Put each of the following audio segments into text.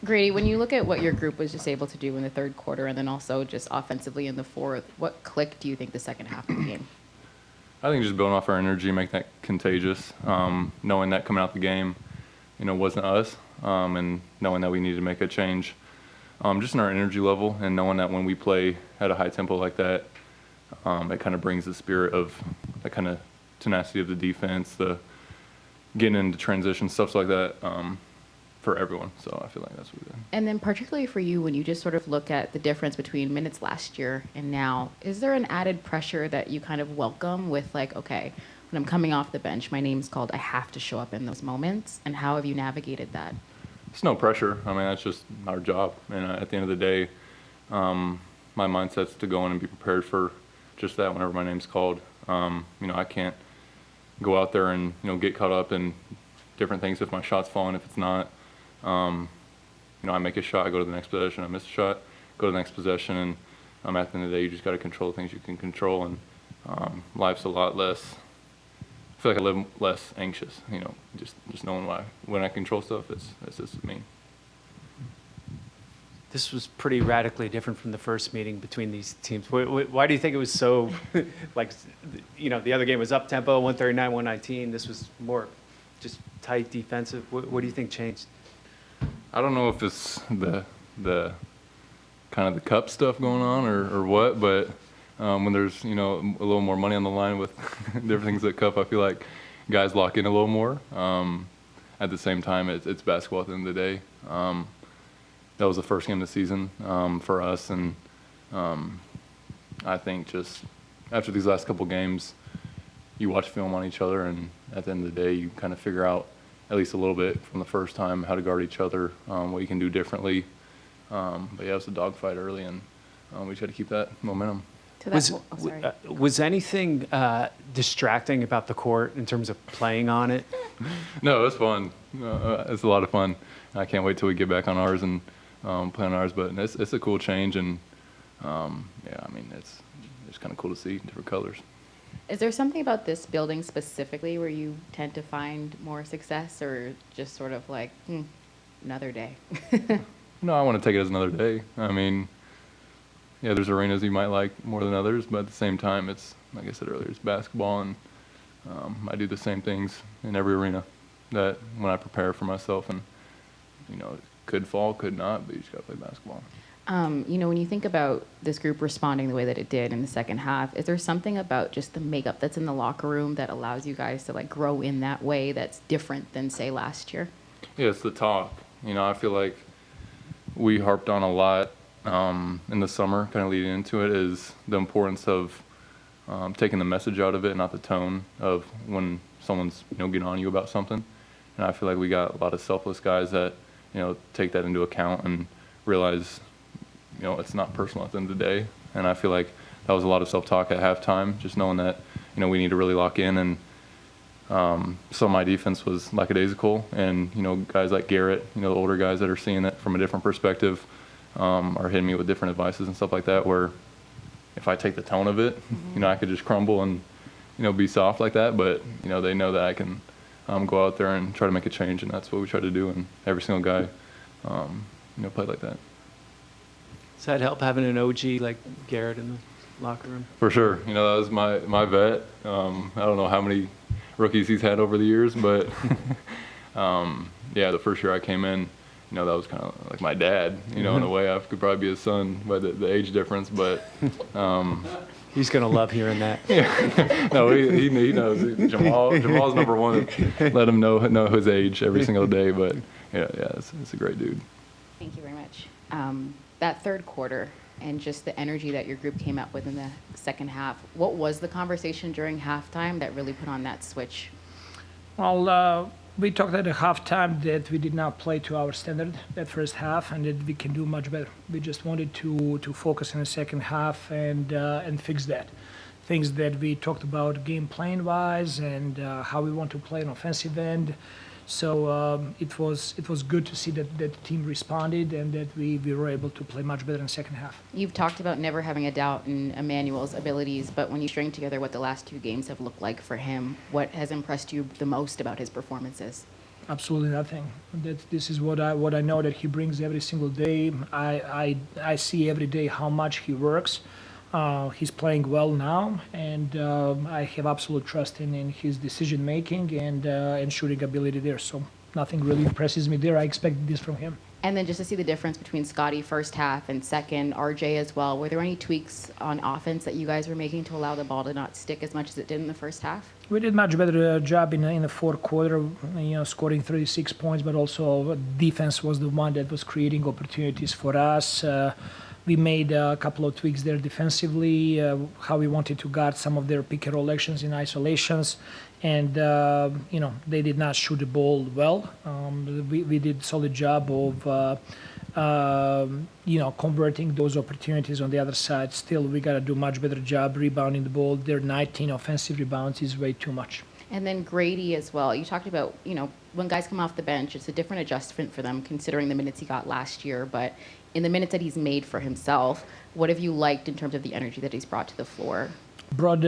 Grady, when you look at what your group was just able to do in the third quarter and then also just offensively in the fourth, what click do you think the second half of the game? I think just building off our energy, make that contagious. Knowing that coming out the game, wasn't us, and knowing that we needed to make a change, just in our energy level, and knowing that when we play at a high tempo like that, it kind of brings the spirit of that kind of tenacity of the defense, the getting into transition, stuff like that, for everyone. So I feel like that's what we did. And then particularly for you, when you just sort of look at the difference between minutes last year and now, is there an added pressure that you kind of welcome with like, okay, when I'm coming off the bench, my name's called, I have to show up in those moments, and how have you navigated that? It's no pressure. I mean, that's just our job. And at the end of the day, my mindset's to go in and be prepared for just that whenever my name's called. I can't go out there and, get caught up in different things if my shot's falling, if it's not. I make a shot, I go to the next possession, I miss a shot, go to the next possession, and at the end of the day, you just got to control the things you can control, and life's a lot less. I feel like I live less anxious, just knowing why. When I control stuff, it's just me. This was pretty radically different from the first meeting between these teams. Why do you think it was so, the other game was up tempo, 139, 119. This was more just tight defensive. What do you think changed? I don't know if it's the kind of the cup stuff going on or what, but when there's a little more money on the line with different things at cup, I feel like guys lock in a little more. At the same time, it's basketball at the end of the day. That was the first game of the season for us, and I think just after these last couple games, you watch film on each other, and at the end of the day, you kind of figure out at least a little bit from the first time how to guard each other, what you can do differently. But yeah, it was a dogfight early, and we just had to keep that momentum. Was anything distracting about the court in terms of playing on it? No, it was fun. It's a lot of fun. I can't wait till we get back on ours and play on ours. But it's a cool change, and it's kind of cool to see different colors. Is there something about this building specifically where you tend to find more success, or just sort of like, another day? No, I want to take it as another day. I mean, yeah, there's arenas you might like more than others, but at the same time, it's, like I said earlier, it's basketball, and I do the same things in every arena that when I prepare for myself, and, it could fall, could not, but you just got to play basketball. When you think about this group responding the way that it did in the second half, is there something about just the makeup that's in the locker room that allows you guys to grow in that way that's different than, say, last year? Yeah, it's the talk. I feel like we harped on a lot in the summer, kind of leading into it, is the importance of taking the message out of it, not the tone of when someone's getting on you about something. And I feel like we got a lot of selfless guys that take that into account and realize it's not personal at the end of the day. And I feel like that was a lot of self-talk at halftime, just knowing that we need to really lock in. And some of my defense was lackadaisical, and guys like Garrett, the older guys that are seeing it from a different perspective, are hitting me with different advices and stuff like that, where if I take the tone of it, I could just crumble and be soft like that. But they know that I can go out there and try to make a change, and that's what we try to do. And every single guy played like that. Does that help, having an OG like Garrett in the locker room? For sure. That was my vet. I don't know how many rookies he's had over the years, but the first year I came in, that was kind of like my dad, in a way. I could probably be his son by the age difference, but he's gonna love hearing that. Yeah. No, he knows. Jamal's number one. Let him know his age every single day, but it's a great dude. Thank you very much. That third quarter and just the energy that your group came up with in the second half, what was the conversation during halftime that really put on that switch? Well, we talked at the halftime that we did not play to our standard that first half, and that we can do much better. We just wanted to focus in the second half and fix that. Things that we talked about game plan wise, and how we want to play an offensive end. So it was good to see that the team responded, and that we were able to play much better in the second half. You've talked about never having a doubt in Emmanuel's abilities, but when you string together what the last two games have looked like for him, what has impressed you the most about his performances? Absolutely nothing. This is what I know that he brings every single day. I see every day how much he works. He's playing well now, and I have absolute trust in his decision making and shooting ability there. So nothing really impresses me there. I expect this from him. And then just to see the difference between Scotty first half and second, RJ as well. Were there any tweaks on offense that you guys were making to allow the ball to not stick as much as it did in the first half? We did much better job in the fourth quarter, scoring 36 points, but also defense was the one that was creating opportunities for us. We made a couple of tweaks there defensively, how we wanted to guard some of their pick and roll actions in isolations, and they did not shoot the ball well. We did a solid job of converting those opportunities on the other side. Still, we got to do much better job rebounding the ball. Their 19 offensive rebounds is way too much. And then Gradey as well. You talked about, when guys come off the bench, it's a different adjustment for them considering the minutes he got last year. But in the minutes that he's made for himself, what have you liked in terms of the energy that he's brought to the floor? Brought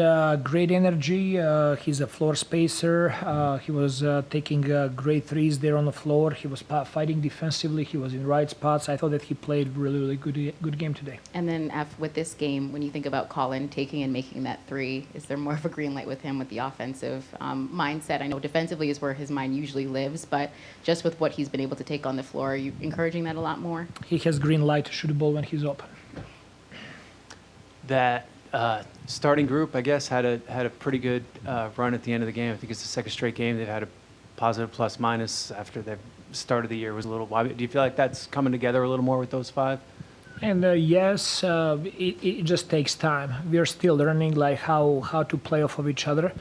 great energy. He's a floor spacer. He was taking great threes there on the floor. He was fighting defensively. He was in right spots. I thought that he played really good game today. And then with this game, when you think about Colin taking and making that three, is there more of a green light with him with the offensive mindset? I know defensively is where his mind usually lives, but just with what he's been able to take on the floor, are you encouraging that a lot more? He has green light to shoot the ball when he's open. That starting group, I guess, had a pretty good run at the end of the game. I think it's the second straight game they've had a positive plus minus after the start of the year was a little wobbly. Do you feel like that's coming together a little more with those five? And yes, it just takes time. We are still learning like how to play off of each other,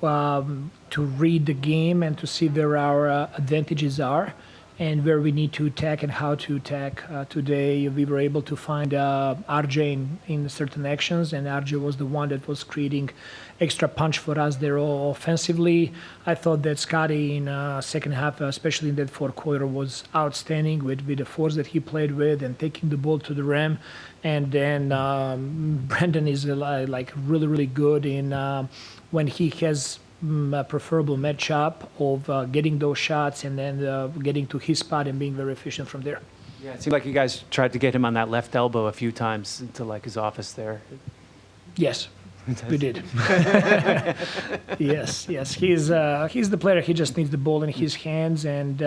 to read the game and to see where our advantages are and where we need to attack and how to attack. Today we were able to find RJ in certain actions, and RJ was the one that was creating extra punch for us there offensively. I thought that Scotty in second half, especially in that fourth quarter, was outstanding with the force that he played with and taking the ball to the rim. And then Brandon is like really good in when he has a preferable matchup of getting those shots and then getting to his spot and being very efficient from there. Yeah, it seemed like you guys tried to get him on that left elbow a few times into like his office there. Yes, we did. Yes. He's the player. He just needs the ball in his hands, and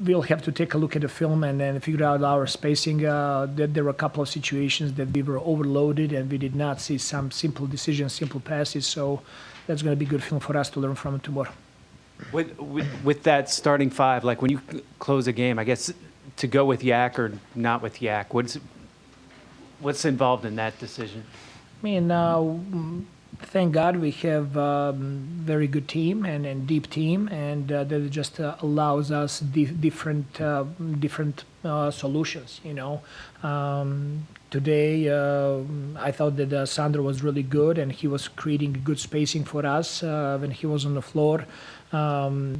we'll have to take a look at the film and then figure out our spacing. There were a couple of situations that we were overloaded and we did not see some simple decisions, simple passes. So that's going to be good film for us to learn from tomorrow. With that starting five, like when you close a game, I guess to go with Yak or not with Yak, what's involved in that decision? I mean, thank God we have very good team and deep team, and that just allows us different solutions. Today, I thought that Sandro was really good, and he was creating good spacing for us when he was on the floor.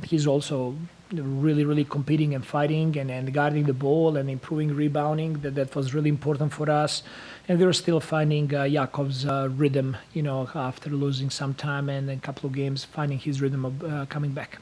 He's also really competing and fighting and guarding the ball and improving rebounding. That was really important for us. And we're still finding Yakov's rhythm, after losing some time and a couple of games, finding his rhythm of coming back.